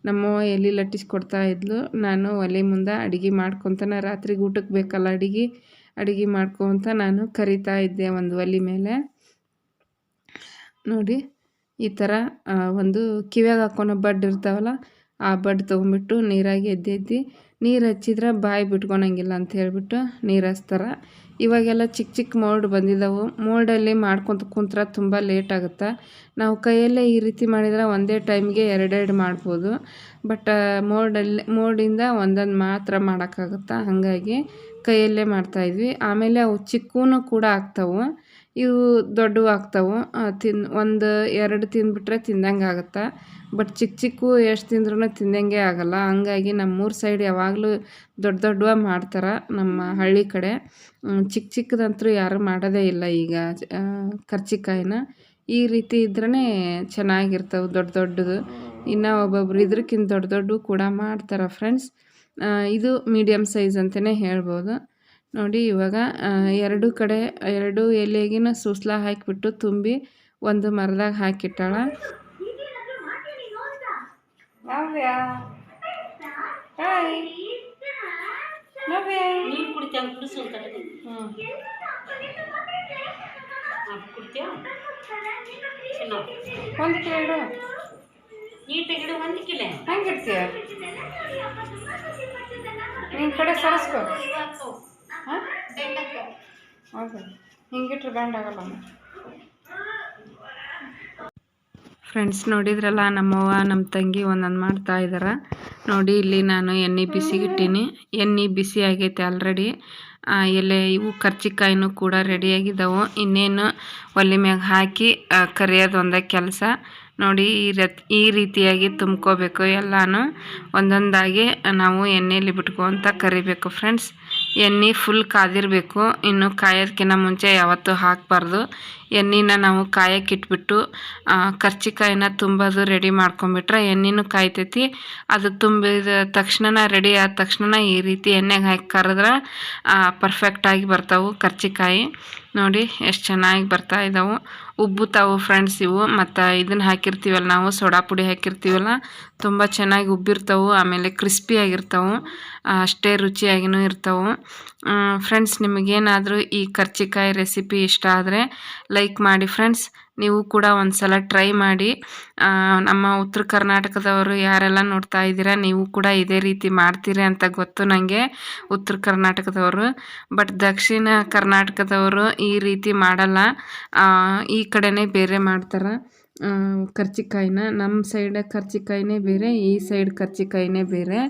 ನಮ್ಮವ್ವ ಎಲೆ ಲಟ್ಟಿಸ್ಕೊಡ್ತಾಯಿದ್ಲು. ನಾನು ಒಲೆ ಮುಂದೆ ಅಡುಗೆ ಮಾಡ್ಕೊತಾನೆ, ರಾತ್ರಿಗೆ ಊಟಕ್ಕೆ ಬೇಕಲ್ಲ ಅಡುಗೆ ಮಾಡ್ಕೊತ ನಾನು ಕರಿತಾಯಿದ್ದೆ ಒಂದು ಒಲೆ ಮೇಲೆ. ನೋಡಿ, ಈ ಥರ ಒಂದು ಕಿವ್ಯಾಗ ಹಾಕ್ಕೊಳೋ ಬಡ್ ಇರ್ತಾವಲ್ಲ, ಆ ಬಡ್ ತೊಗೊಂಬಿಟ್ಟು ನೀರಾಗಿ ಎದ್ದು ನೀರು ಹಚ್ಚಿದ್ರೆ ಬಾಯಿ ಬಿಟ್ಕೊಳಂಗಿಲ್ಲ ಅಂತ ಹೇಳ್ಬಿಟ್ಟು ನೀರು ಹಚ್ತಾರೆ. ಇವಾಗೆಲ್ಲ ಚಿಕ್ಕ ಮೋಲ್ಡ್ ಬಂದಿದ್ದಾವೆ. ಮೋಲ್ಡಲ್ಲಿ ಮಾಡ್ಕೊತ ಕುಂತ್ರೆ ತುಂಬ ಲೇಟ್ ಆಗುತ್ತೆ. ನಾವು ಕೈಯಲ್ಲೇ ಈ ರೀತಿ ಮಾಡಿದರೆ ಒಂದೇ ಟೈಮ್ಗೆ 2 ಮಾಡ್ಬೋದು. ಬಟ್ ಮೋಲ್ಡಿಂದ ಒಂದೊಂದು ಮಾತ್ರ ಮಾಡೋಕ್ಕಾಗುತ್ತೆ. ಹಾಗಾಗಿ ಕೈಯಲ್ಲೇ ಮಾಡ್ತಾಯಿದ್ವಿ. ಆಮೇಲೆ ಅವು ಚಿಕ್ಕೂ ಕೂಡ ಆಗ್ತಾವೆ, ಇವು ದೊಡ್ಡವು ಆಗ್ತಾವೆ. 1-2 ತಿಂದುಬಿಟ್ರೆ ತಿಂದಂಗೆ ಆಗುತ್ತೆ. ಬಟ್ ಚಿಕ್ಕ ಎಷ್ಟು ತಿಂದ್ರೂ ತಿಂದಂಗೆ ಆಗಲ್ಲ. ಹಂಗಾಗಿ ನಮ್ಮೂರ ಸೈಡ್ ಯಾವಾಗಲೂ ದೊಡ್ಡವ ಮಾಡ್ತಾರೆ ನಮ್ಮ ಹಳ್ಳಿ ಕಡೆ. ಚಿಕ್ಕದಂತೂ ಯಾರೂ ಮಾಡೋದೇ ಇಲ್ಲ ಈಗ ಕರ್ಜಿಕಾಯಿನ. ಈ ರೀತಿ ಇದ್ರೇ ಚೆನ್ನಾಗಿರ್ತವೆ ದೊಡ್ಡದು. ಇನ್ನು ಒಬ್ಬೊಬ್ರು ಇದ್ರಕ್ಕಿಂತ ದೊಡ್ಡವು ಕೂಡ ಮಾಡ್ತಾರೆ ಫ್ರೆಂಡ್ಸ್. ಇದು ಮೀಡಿಯಮ್ ಸೈಜ್ ಅಂತಲೇ ಹೇಳ್ಬೋದು. ನೋಡಿ, ಇವಾಗ 2 ಕಡೆ 2 ಎಲೆಗಿನ ಸೂಸ್ಲ ಹಾಕಿಬಿಟ್ಟು ತುಂಬಿ ಒಂದು ಮರದಾಗ ಹಾಕಿಟ್ಟಾಳ. ಒಂದು ಕಿಲೋ ನೀಟಾಗಿಡು, 1 ಕಿಲೋ ಹೆಂಗೆ ಇಡ್ತೀಯ? ನಿನ್ನ ಕಡೆ ಸರಿಸ್ಕೊ. ಹಾಂ, ಹೌದು, ಹಿಂಗಿಟ್ರೆ ಬ್ಯಾಂಡ್ ಆಗಲ್ಲ. ಫ್ರೆಂಡ್ಸ್, ನೋಡಿದ್ರಲ್ಲ ನಮ್ಮವ್ವ ನಮ್ಮ ತಂಗಿ ಒಂದೊಂದು ಮಾಡ್ತಾ ಇದ್ದಾರೆ. ನೋಡಿ, ಇಲ್ಲಿ ನಾನು ಎಣ್ಣೆ ಬಿಸಿಗಿಟ್ಟೀನಿ. ಎಣ್ಣೆ ಬಿಸಿ ಆಗೈತೆ ಆಲ್ರೆಡಿ. ಎಲೆ ಇವು ಕರ್ಚಿಕಾಯಿನೂ ಕೂಡ ರೆಡಿಯಾಗಿದ್ದಾವೆ. ಇನ್ನೇನು ಒಲೆ ಮ್ಯಾಗ ಹಾಕಿ ಕರಿಯೋದು ಒಂದೇ ಕೆಲಸ. ನೋಡಿ ಈ ರೀತಿಯಾಗಿ ತುಂಬ್ಕೋಬೇಕು. ಎಲ್ಲನೂ ಒಂದೊಂದಾಗಿ ನಾವು ಎಣ್ಣೆಯಲ್ಲಿ ಬಿಟ್ಕೊಂತ ಕರಿಬೇಕು ಫ್ರೆಂಡ್ಸ್. ಎಣ್ಣೆ ಫುಲ್ ಕಾದಿರಬೇಕು. ಇನ್ನು ಕಾಯೋದಕ್ಕಿಂತ ಮುಂಚೆ ಯಾವತ್ತೂ ಹಾಕಬಾರ್ದು. ಎಣ್ಣೆನ ನಾವು ಕಾಯಕ್ಕೆ ಇಟ್ಬಿಟ್ಟು ಕರ್ಚಿಕಾಯಿನ ತುಂಬೋದು ರೆಡಿ ಮಾಡ್ಕೊಂಬಿಟ್ರೆ ಎಣ್ಣೆನೂ ಕಾಯ್ತೈತಿ. ಅದು ತುಂಬಿದ ತಕ್ಷಣ ರೆಡಿ ಆದ ತಕ್ಷಣ ಈ ರೀತಿ ಎಣ್ಣೆಗೆ ಹಾಕಿ ಕರೆದ್ರೆ ಪರ್ಫೆಕ್ಟಾಗಿ ಬರ್ತಾವೆ ಕರ್ಚಿಕಾಯಿ. ನೋಡಿ ಎಷ್ಟು ಚೆನ್ನಾಗಿ ಬರ್ತಾ ಇದ್ದಾವೆ, ಉಬ್ಬುತ್ತಾವೆ ಫ್ರೆಂಡ್ಸ್ ಇವು. ಮತ್ತು ಇದನ್ನು ಹಾಕಿರ್ತೀವಲ್ಲ ನಾವು ಸೋಡಾ ಪುಡಿ ಹಾಕಿರ್ತೀವಲ್ಲ, ತುಂಬ ಚೆನ್ನಾಗಿ ಉಬ್ಬಿರ್ತಾವೆ. ಆಮೇಲೆ ಕ್ರಿಸ್ಪಿಯಾಗಿರ್ತಾವೆ, ಅಷ್ಟೇ ರುಚಿಯಾಗಿಯೂ ಇರ್ತಾವೆ ಫ್ರೆಂಡ್ಸ್. ನಿಮಗೇನಾದರೂ ಈ ಕರ್ಚಿಕಾಯಿ ರೆಸಿಪಿ ಇಷ್ಟ ಆದರೆ ಲೈಕ್ ಮಾಡಿ ಫ್ರೆಂಡ್ಸ್. ನೀವು ಕೂಡ ಒಂದು ಸಲ ಟ್ರೈ ಮಾಡಿ. ನಮ್ಮ ಉತ್ತರ ಕರ್ನಾಟಕದವರು ಯಾರೆಲ್ಲ ನೋಡ್ತಾ ಇದ್ದೀರಾ, ನೀವು ಕೂಡ ಇದೇ ರೀತಿ ಮಾಡ್ತೀರಿ ಅಂತ ಗೊತ್ತು ನನಗೆ, ಉತ್ತರ ಕರ್ನಾಟಕದವರು. ಬಟ್ ದಕ್ಷಿಣ ಕರ್ನಾಟಕದವರು ಈ ರೀತಿ ಮಾಡಲ್ಲ. ಈ ಕಡೆನೇ ಬೇರೆ ಮಾಡ್ತಾರೆ ಕರ್ಚಿಕಾಯಿನ. ನಮ್ಮ ಸೈಡ್ ಕರ್ಚಿಕಾಯಿನೇ ಬೇರೆ, ಈ ಸೈಡ್ ಕರ್ಚಿಕಾಯಿನೇ ಬೇರೆ.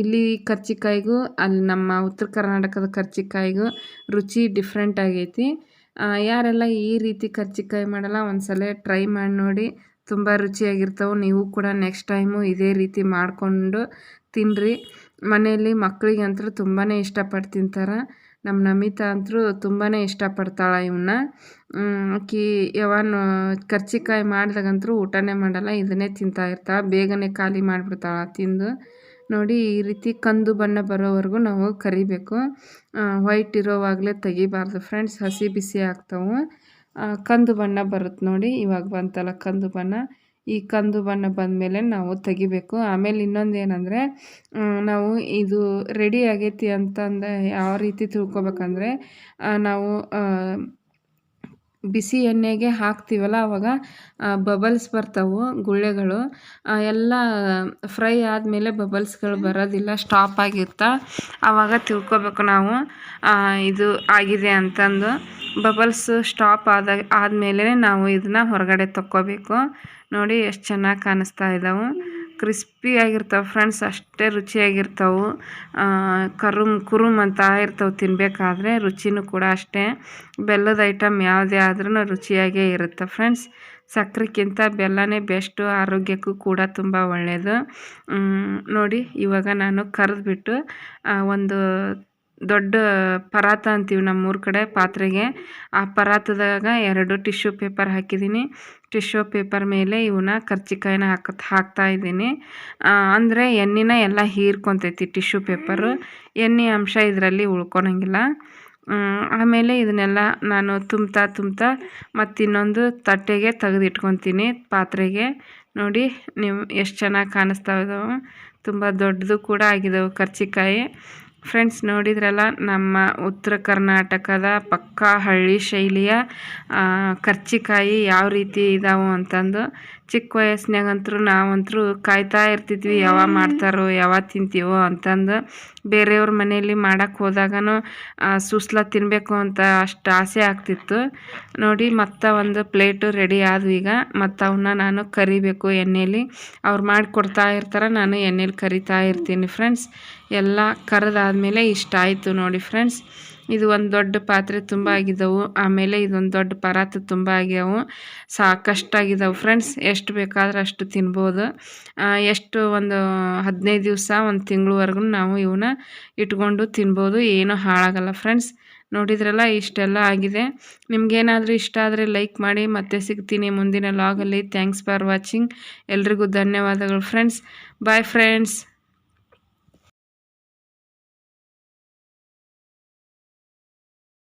ಇಲ್ಲಿ ಕರ್ಚಿಕಾಯಿಗೂ ಅಲ್ಲಿ ನಮ್ಮ ಉತ್ತರ ಕರ್ನಾಟಕದ ಕರ್ಚಿಕಾಯಿಗೂ ರುಚಿ ಡಿಫ್ರೆಂಟ್ ಆಗೈತಿ. ಯಾರೆಲ್ಲ ಈ ರೀತಿ ಕರ್ಚಿಕಾಯಿ ಮಾಡಲ್ಲ ಒಂದು ಸಲ ಟ್ರೈ ಮಾಡಿ ನೋಡಿ, ತುಂಬ ರುಚಿಯಾಗಿರ್ತಾವೆ. ನೀವು ಕೂಡ ನೆಕ್ಸ್ಟ್ ಟೈಮು ಇದೇ ರೀತಿ ಮಾಡಿಕೊಂಡು ತಿನ್ನಿರಿ. ಮನೆಯಲ್ಲಿ ಮಕ್ಕಳಿಗೆ ಅಂತೂ ತುಂಬಾ ಇಷ್ಟಪಟ್ಟು ತಿಂತಾರೆ. ನಮ್ಮ ನಮಿತಾ ಅಂತೂ ತುಂಬಾ ಇಷ್ಟಪಡ್ತಾಳೆ ಇವನ್ನ. ಆಕಿ ಯಾವನು ಕರ್ಚಿಕಾಯಿ ಮಾಡಿದಾಗಂತೂ ಊಟನೇ ಮಾಡಲ್ಲ, ಇದನ್ನೇ ತಿಂತಾ ಇರ್ತಾಳೆ. ಬೇಗನೆ ಖಾಲಿ ಮಾಡಿಬಿಡ್ತಾಳೆ ತಿಂದು. ನೋಡಿ ಈ ರೀತಿ ಕಂದು ಬಣ್ಣ ಬರೋವರೆಗೂ ನಾವು ಕರಿಬೇಕು. ವೈಟ್ ಇರೋವಾಗಲೇ ತೆಗಿಬಾರ್ದು ಫ್ರೆಂಡ್ಸ್, ಹಸಿ ಬಿಸಿ ಆಗ್ತಾವೆ. ಕಂದು ಬಣ್ಣ ಬರುತ್ತೆ ನೋಡಿ, ಇವಾಗ ಬಂತಲ್ಲ ಕಂದು ಬಣ್ಣ. ಈ ಕಂದು ಬಣ್ಣ ಬಂದಮೇಲೆ ನಾವು ತೆಗಿಬೇಕು. ಆಮೇಲೆ ಇನ್ನೊಂದು ಏನಂದರೆ, ನಾವು ಇದು ರೆಡಿ ಆಗೈತಿ ಅಂತಂದು ಯಾವ ರೀತಿ ತಿಳ್ಕೊಬೇಕಂದ್ರೆ, ನಾವು ಬಿಸಿ ಎಣ್ಣೆಗೆ ಹಾಕ್ತೀವಲ್ಲ ಆವಾಗ ಬಬಲ್ಸ್ ಬರ್ತಾವೆ, ಗುಳ್ಳೆಗಳು ಎಲ್ಲ ಫ್ರೈ ಆದಮೇಲೆ ಬಬಲ್ಸ್ಗಳು ಬರೋದಿಲ್ಲ, ಸ್ಟಾಪ್ ಆಗಿರ್ತಾ. ಆವಾಗ ತಿಳ್ಕೊಬೇಕು ನಾವು ಇದು ಆಗಿದೆ ಅಂತಂದು. ಬಬಲ್ಸ್ ಸ್ಟಾಪ್ ಆದಮೇಲೆ ನಾವು ಇದನ್ನು ಹೊರಗಡೆ ತಕ್ಕೋಬೇಕು. ನೋಡಿ ಎಷ್ಟು ಚೆನ್ನಾಗಿ ಕಾಣಿಸ್ತಾ ಇದ್ದಾವೆ, ಕ್ರಿಸ್ಪಿಯಾಗಿರ್ತಾವೆ ಫ್ರೆಂಡ್ಸ್, ಅಷ್ಟೇ ರುಚಿಯಾಗಿರ್ತಾವೆ. ಕುರುಮ್ ಅಂತ ಇರ್ತಾವೆ ತಿನ್ನಬೇಕಾದ್ರೆ, ರುಚಿನೂ ಕೂಡ ಅಷ್ಟೇ. ಬೆಲ್ಲದ ಐಟಮ್ ಯಾವುದೇ ಆದ್ರೂ ರುಚಿಯಾಗೇ ಇರುತ್ತೆ ಫ್ರೆಂಡ್ಸ್. ಸಕ್ಕರೆಗಿಂತ ಬೆಲ್ಲನೇ ಬೆಸ್ಟು, ಆರೋಗ್ಯಕ್ಕೂ ಕೂಡ ತುಂಬ ಒಳ್ಳೆಯದು. ನೋಡಿ ಇವಾಗ ನಾನು ಕರೆದ್ಬಿಟ್ಟು ಒಂದು ದೊಡ್ಡ ಪರಾತ ಅಂತೀವಿ ನಮ್ಮೂರ ಕಡೆ ಪಾತ್ರೆಗೆ, ಆ ಪರಾತದಾಗ 2 ಟಿಶ್ಯೂ ಪೇಪರ್ ಹಾಕಿದ್ದೀನಿ. ಟಿಶ್ಯೂ ಪೇಪರ್ ಮೇಲೆ ಇವನ್ನ ಕರ್ಚಿಕಾಯಿನ ಹಾಕ್ತಾ ಇದ್ದೀನಿ. ಅಂದರೆ ಎಣ್ಣೆನ ಎಲ್ಲ ಹೀರ್ಕೊತೈತಿ ಟಿಶ್ಯೂ ಪೇಪರು, ಎಣ್ಣೆ ಅಂಶ ಇದರಲ್ಲಿ ಉಳ್ಕೊಳಂಗಿಲ್ಲ. ಆಮೇಲೆ ಇದನ್ನೆಲ್ಲ ನಾನು ತುಂಬ್ತಾ ಮತ್ತು ಇನ್ನೊಂದು ತಟ್ಟೆಗೆ ತೆಗೆದಿಟ್ಕೊತೀನಿ ಪಾತ್ರೆಗೆ. ನೋಡಿ ನೀವು ಎಷ್ಟು ಚೆನ್ನಾಗಿ ಕಾಣಿಸ್ತಾ ಇದ್ದಾವೆ, ತುಂಬ ದೊಡ್ಡದು ಕೂಡ ಆಗಿದ್ದಾವೆ ಕರ್ಚಿಕಾಯಿ ಫ್ರೆಂಡ್ಸ್. ನೋಡಿದ್ರಲ್ಲ ನಮ್ಮ ಉತ್ತರ ಕರ್ನಾಟಕದ ಪಕ್ಕಾ ಹಳ್ಳಿ ಶೈಲಿಯ ಕರ್ಚಿಕಾಯಿ ಯಾವ ರೀತಿ ಇದಾವೆ ಅಂತಂದು. ಚಿಕ್ಕ ವಯಸ್ಸಿನಾಗಂತೂ ನಾವಂತರೂ ಕಾಯ್ತಾ ಇರ್ತಿದ್ವಿ, ಯಾವಾಗ ಮಾಡ್ತಾರೋ ಯಾವಾಗ ತಿಂತೀವೋ ಅಂತಂದು. ಬೇರೆಯವ್ರ ಮನೆಯಲ್ಲಿ ಮಾಡೋಕ್ಕೆ ಹೋದಾಗನೂ ಸುಸ್ಲ ತಿನ್ನಬೇಕು ಅಂತ ಅಷ್ಟು ಆಸೆ ಆಗ್ತಿತ್ತು. ನೋಡಿ ಮತ್ತು ಒಂದು ಪ್ಲೇಟು ರೆಡಿ ಆದವು. ಈಗ ಮತ್ತು ಅವನ್ನ ನಾನು ಕರಿಬೇಕು ಎಣ್ಣೆಯಲ್ಲಿ. ಅವ್ರು ಮಾಡಿಕೊಡ್ತಾ ಇರ್ತಾರೆ, ನಾನು ಎಣ್ಣೆಲಿ ಕರಿತಾ ಇರ್ತೀನಿ ಫ್ರೆಂಡ್ಸ್. ಎಲ್ಲ ಕರೆದಾದ್ಮೇಲೆ ಇಷ್ಟ ಆಯಿತು ನೋಡಿ ಫ್ರೆಂಡ್ಸ್. ಇದು ಒಂದು ದೊಡ್ಡ ಪಾತ್ರೆ ತುಂಬ ಆಗಿದ್ದವು, ಆಮೇಲೆ ಇದೊಂದು ದೊಡ್ಡ ಪರಾತು ತುಂಬ ಆಗ್ಯಾವು. ಸಾಕಷ್ಟಾಗಿದ್ದಾವೆ ಫ್ರೆಂಡ್ಸ್, ಎಷ್ಟು ಬೇಕಾದ್ರೆ ಅಷ್ಟು ತಿನ್ಬೋದು. ಎಷ್ಟು ಒಂದು 15 ದಿವಸ, ಒಂದು ತಿಂಗಳವರೆಗೂ ನಾವು ಇವನ್ನ ಇಟ್ಕೊಂಡು ತಿನ್ಬೋದು, ಏನೂ ಹಾಳಾಗಲ್ಲ ಫ್ರೆಂಡ್ಸ್. ನೋಡಿದ್ರಲ್ಲ ಇಷ್ಟೆಲ್ಲ ಆಗಿದೆ. ನಿಮಗೇನಾದರೂ ಇಷ್ಟ ಆದರೆ ಲೈಕ್ ಮಾಡಿ. ಮತ್ತೆ ಸಿಗ್ತೀನಿ ಮುಂದಿನ ಲಾಗಲ್ಲಿ. Thanks for watching. ಎಲ್ರಿಗೂ ಧನ್ಯವಾದಗಳು ಫ್ರೆಂಡ್ಸ್. Bye friends.